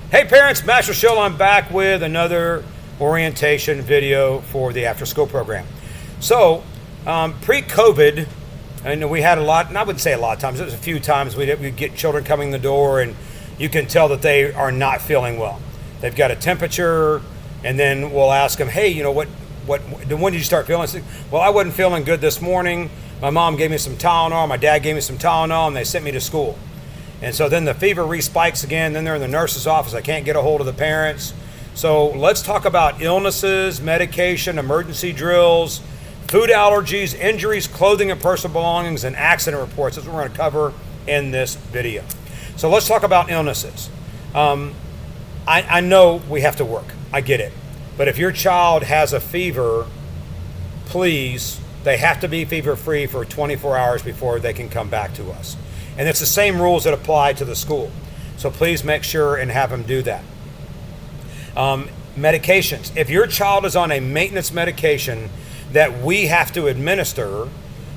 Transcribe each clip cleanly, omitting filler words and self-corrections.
Hey parents, Master Show. I'm back with another orientation video for the after school program. So, pre-COVID, and we had a lot, and I wouldn't say a lot of times, it was a few times we'd get children coming in the door and you can tell that they are not feeling well. They've got a temperature, and then we'll ask them, hey, when did you start feeling sick? Well, I wasn't feeling good this morning. My mom gave me some Tylenol, my dad gave me some Tylenol, and they sent me to school. And so then the fever respikes again, then they're in the nurse's office, I can't get a hold of the parents. So let's talk about illnesses, medication, emergency drills, food allergies, injuries, clothing and personal belongings, and accident reports. That's what we're going to cover in this video. So let's talk about illnesses. I know we have to work, I get it. But if your child has a fever, please, they have to be fever-free for 24 hours before they can come back to us. And it's the same rules that apply to the school. So please make sure and have them do that. Medications. If your child is on a maintenance medication that we have to administer,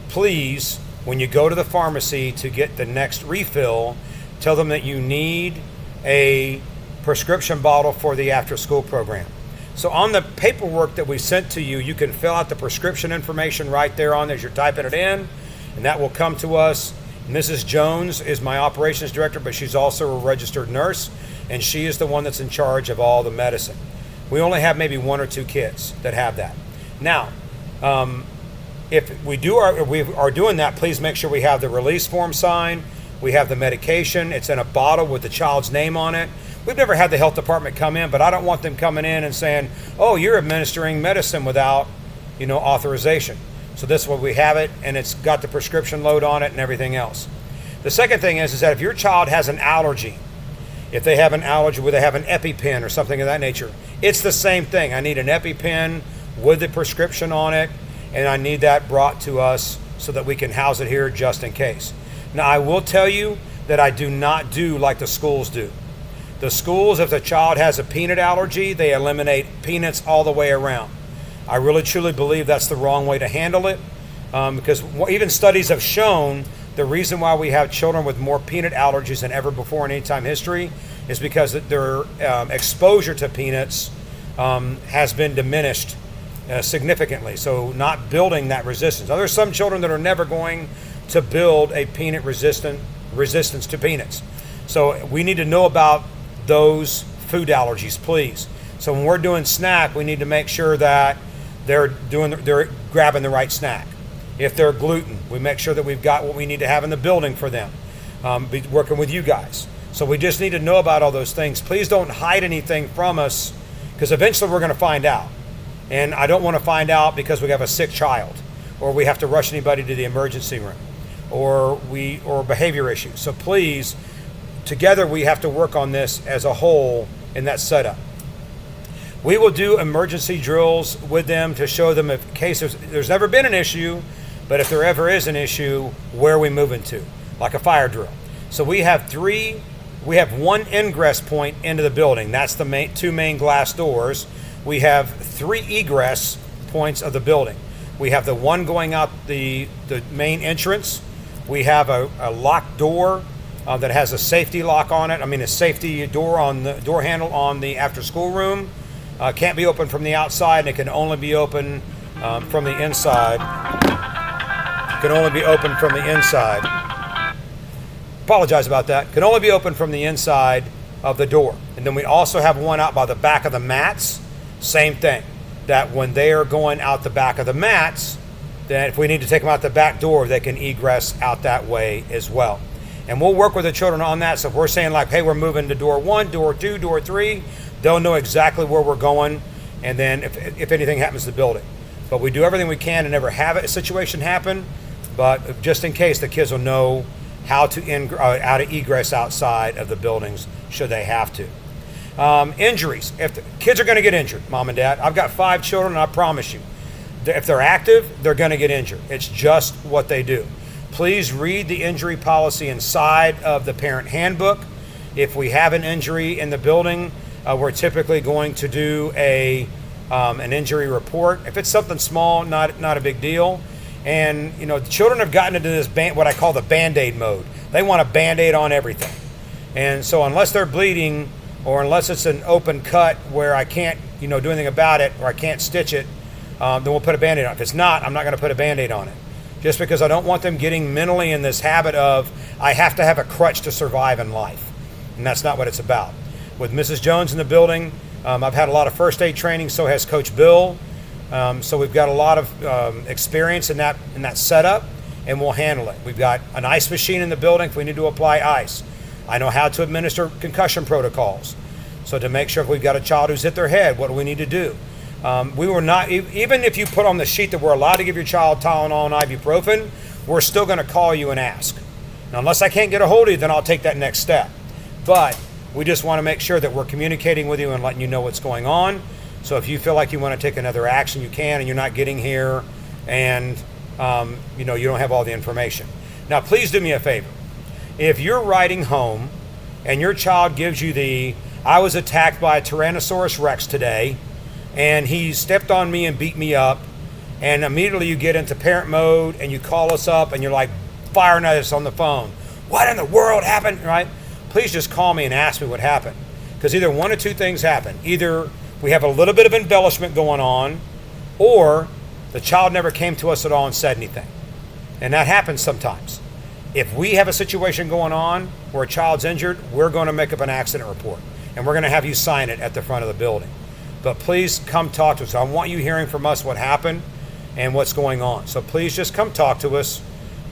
please, when you go to the pharmacy to get the next refill, tell them that you need a prescription bottle for the after-school program. So on the paperwork that we sent to you, you can fill out the prescription information right there on as you're typing it in, and that will come to us. Mrs. Jones is my operations director, but she's also a registered nurse, and she is the one that's in charge of all the medicine. We only have maybe 1 or 2 kids that have that. Now, if we are doing that, please make sure we have the release form signed. We have the medication. It's in a bottle with the child's name on it. We've never had the health department come in, but I don't want them coming in and saying, oh, you're administering medicine without, authorization. So this is what we have it, and it's got the prescription load on it and everything else. The second thing is that if your child has an allergy, if they have an allergy where they have an EpiPen or something of that nature, it's the same thing. I need an EpiPen with the prescription on it, and I need that brought to us so that we can house it here just in case. Now, I will tell you that I do not do like the schools do. The schools, if the child has a peanut allergy, they eliminate peanuts all the way around. I really truly believe that's the wrong way to handle it, because even studies have shown the reason why we have children with more peanut allergies than ever before in any time history is because their exposure to peanuts has been diminished significantly, so not building that resistance. Now, there's some children that are never going to build a peanut resistance to peanuts. So we need to know about those food allergies, please. So when we're doing snack, we need to make sure that they're grabbing the right snack. If they're gluten, we make sure that we've got what we need to have in the building for them. Be working with you guys. So we just need to know about all those things. Please don't hide anything from us, because eventually we're going to find out. And I don't want to find out because we have a sick child, or we have to rush anybody to the emergency room, or behavior issues. So please, together we have to work on this as a whole in that setup. We will do emergency drills with them to show them in case there's never been an issue, but if there ever is an issue, where are we moving to? Like a fire drill. So we have one ingress point into the building. That's the 2 main glass doors. We have 3 egress points of the building. We have the one going out the main entrance. We have a locked door that has a safety lock on it. A safety door on the door handle on the after school room. Can't be opened from the outside, and it can only be open from the inside. Can only be opened from the inside. Apologize about that. Can only be opened from the inside of the door. And then we also have one out by the back of the mats. Same thing. That when they are going out the back of the mats, then if we need to take them out the back door, they can egress out that way as well. And we'll work with the children on that. So if we're saying like, hey, we're moving to door 1, door 2, door 3, they'll know exactly where we're going, and then if anything happens to the building. But we do everything we can to never have a situation happen, but just in case, the kids will know how to egress outside of the buildings should they have to. Injuries. If the kids are going to get injured, Mom and Dad, I've got 5 children, and I promise you, if they're active, they're going to get injured. It's just what they do. Please read the injury policy inside of the parent handbook. If we have an injury in the building, we're typically going to do an injury report. If it's something small, not a big deal. And the children have gotten into this what I call the Band-Aid mode. They want a Band-Aid on everything. And so unless they're bleeding, or unless it's an open cut where I can't, do anything about it, or I can't stitch it, then we'll put a Band-Aid on it. If it's not, I'm not going to put a Band-Aid on it. Just because I don't want them getting mentally in this habit of, I have to have a crutch to survive in life. And that's not what it's about. With Mrs. Jones in the building, I've had a lot of first aid training, so has Coach Bill. So we've got a lot of experience in that setup, and we'll handle it. We've got an ice machine in the building if we need to apply ice. I know how to administer concussion protocols. So to make sure if we've got a child who's hit their head, what do we need to do? We were not, even if you put on the sheet that we're allowed to give your child Tylenol and ibuprofen, we're still going to call you and ask. Now, unless I can't get a hold of you, then I'll take that next step. But we just want to make sure that we're communicating with you and letting you know what's going on. So if you feel like you want to take another action, you can, and you're not getting here and you don't have all the information. Now, please do me a favor. If you're riding home and your child gives you I was attacked by a Tyrannosaurus Rex today, and he stepped on me and beat me up, and immediately you get into parent mode and you call us up and you're like firing at us on the phone. What in the world happened, right? Please just call me and ask me what happened. Because either one of two things happen. Either we have a little bit of embellishment going on, or the child never came to us at all and said anything. And that happens sometimes. If we have a situation going on where a child's injured, we're going to make up an accident report. And we're going to have you sign it at the front of the building. But please come talk to us. I want you hearing from us what happened and what's going on. So please just come talk to us.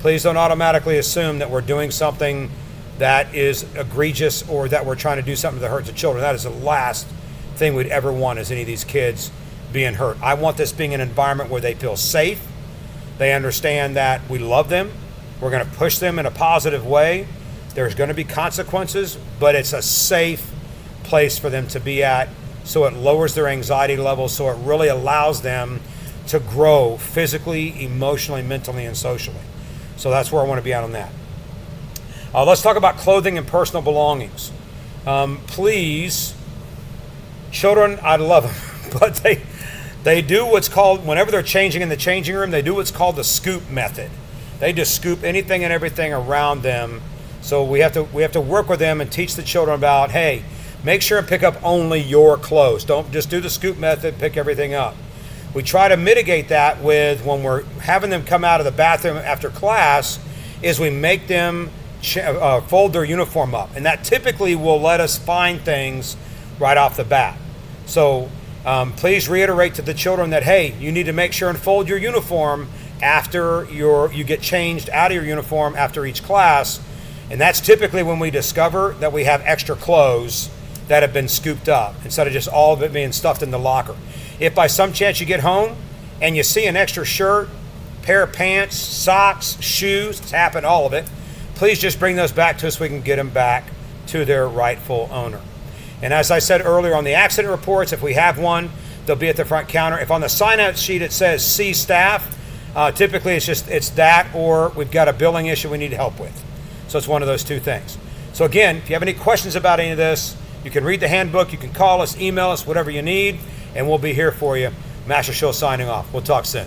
Please don't automatically assume that we're doing something that is egregious or that we're trying to do something that hurts the children. That is the last thing we'd ever want, is any of these kids being hurt. I want this being an environment where they feel safe. They understand that we love them. We're going to push them in a positive way. There's going to be consequences, but it's a safe place for them to be at, so it lowers their anxiety levels, so it really allows them to grow physically, emotionally, mentally, and socially. So that's where I want to be at on that. Let's talk about clothing and personal belongings. Please, children, I love them, but they do what's called, whenever they're changing in the changing room, they do what's called the scoop method. They just scoop anything and everything around them. So we have to work with them and teach the children about, hey, make sure and pick up only your clothes. Don't just do the scoop method, pick everything up. We try to mitigate that with, when we're having them come out of the bathroom after class, is we make them fold their uniform up. And that typically will let us find things right off the bat. So please reiterate to the children that, hey, you need to make sure and fold your uniform after you get changed out of your uniform after each class. And that's typically when we discover that we have extra clothes that have been scooped up, instead of just all of it being stuffed in the locker. If by some chance you get home and you see an extra shirt, pair of pants, socks, shoes, it's happened, all of it, please just bring those back to us so we can get them back to their rightful owner. And as I said earlier, on the accident reports, if we have one, they'll be at the front counter. If on the sign-out sheet it says see staff, typically it's that, or we've got a billing issue we need help with. So it's one of those two things. So again, if you have any questions about any of this, you can read the handbook, you can call us, email us, whatever you need, and we'll be here for you. Master Show signing off. We'll talk soon.